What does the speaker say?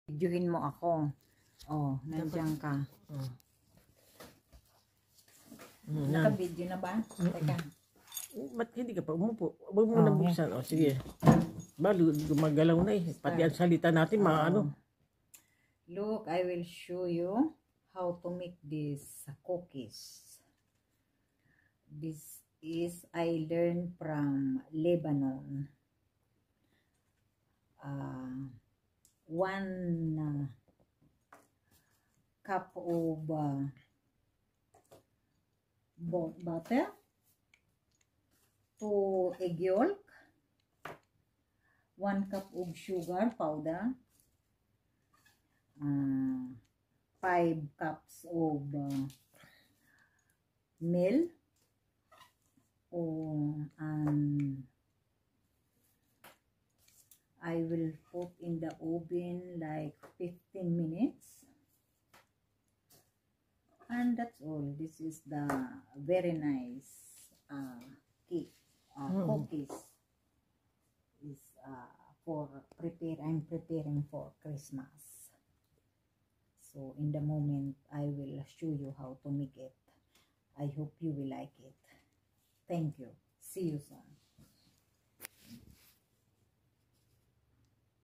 Videohin mo ako. Oh, nandiyan ka. Naka-video na ba? Teka. Ba't hindi ka pa umupo? Huwag mo nang buksan. O, sige. Balo, gumagalaw na eh. Pati ang salita natin, maano. Look, I will show you how to make this cookies. This is I learned from Lebanon. 1 cup of butter, 2 egg yolk, 1 cup of sugar powder, 5 cups of milk, and I will put in the oven like 15 minutes. And that's all. This is the very nice cake, cookies. Is I'm preparing for Christmas. So in the moment, I will show you how to make it. I hope you will like it. Thank you. See you soon.